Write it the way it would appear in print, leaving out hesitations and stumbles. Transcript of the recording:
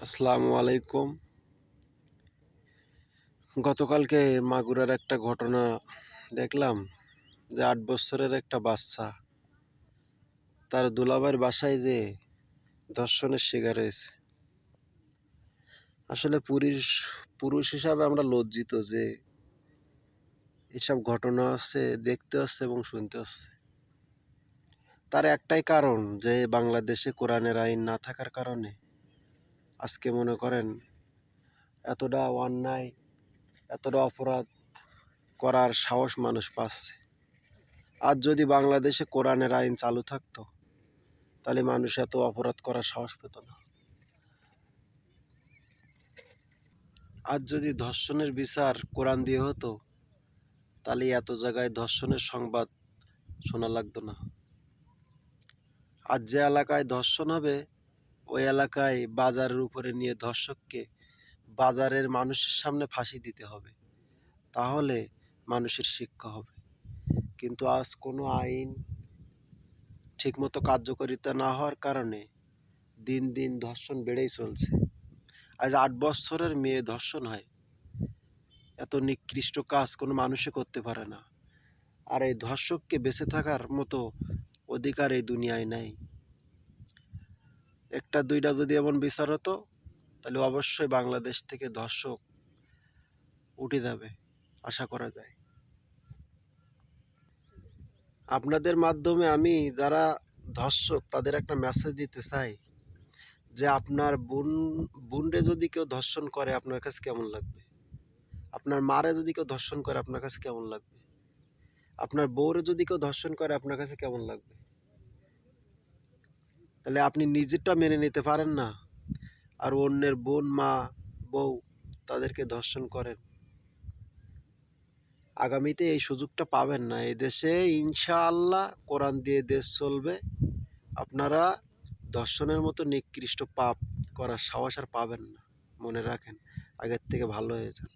আসসালামু আলাইকুম। গতকালকে মাগুরার একটা ঘটনা দেখলাম যে ৮ বছরের একটা বাচ্চা তার দুলাভাইয়ের বাসায় যেয়ে ধর্ষণের শিকার হয়েছে। আসলে পুরুষ হিসাবে আমরা লজ্জিত যে এসব ঘটনা হচ্ছে, দেখতে হচ্ছে এবং শুনতে হচ্ছে। তার একটাই কারণ যে বাংলাদেশে কোরআনের আইন না থাকার কারণে আজকে মনে করেন এতটা অন্যায়, এতটা অপরাধ করার সাহস মানুষ পাচ্ছে। আজ যদি বাংলাদেশে কোরআনের আইন চালু থাকতো তাহলে মানুষ এত অপরাধ করার সাহস পেত না। আজ যদি ধর্ষণের বিচার কোরআন দিয়ে হতো তাহলে এত জায়গায় ধর্ষণের সংবাদ শোনা লাগতো না। আজ যে এলাকায় ধর্ষণ হবে ওই এলাকায় বাজারের উপরে নিয়ে ধর্ষককে বাজারের মানুষের সামনে ফাঁসি দিতে হবে, তাহলে মানুষের শিক্ষা হবে। কিন্তু আজ কোনো আইন ঠিকমতো কার্যকারিতা না হওয়ার কারণে দিন দিন ধর্ষণ বেড়েই চলছে। আজ ৮ বছরের মেয়ে ধর্ষণ হয়, এত নিকৃষ্ট কাজ কোনো মানুষে করতে পারে না। আর এই ধর্ষককে বেঁচে থাকার মতো অধিকার এই দুনিয়ায় নাই। একটা দুইটা যদি এমন বিচার হতো তাহলে অবশ্যই বাংলাদেশ থেকে ধর্ষক উঠে যাবে, আশা করা যায়। আপনাদের মাধ্যমে আমি যারা ধর্ষক তাদের একটা মেসেজ দিতে চাই যে আপনার বোনরে যদি কেউ ধর্ষণ করে আপনার কাছে কেমন লাগবে? আপনার মারে যদি কেউ ধর্ষণ করে আপনার কাছে কেমন লাগবে? আপনার বউরে যদি কেউ ধর্ষণ করে আপনার কাছে কেমন লাগবে? তাহলে আপনি নিজেরটা মেনে নিতে পারেন না, আর অন্যের বোন, মা, বউ তাদেরকে ধর্ষণ করেন। আগামীতে এই সুযোগটা পাবেন না। এই দেশে ইনশাআল্লাহ কোরআন দিয়ে দেশ চলবে। আপনারা ধর্ষণের মতো নিকৃষ্ট পাপ করার সাহস আর পাবেন না। মনে রাখেন, আগের থেকে ভালো হয়ে যান।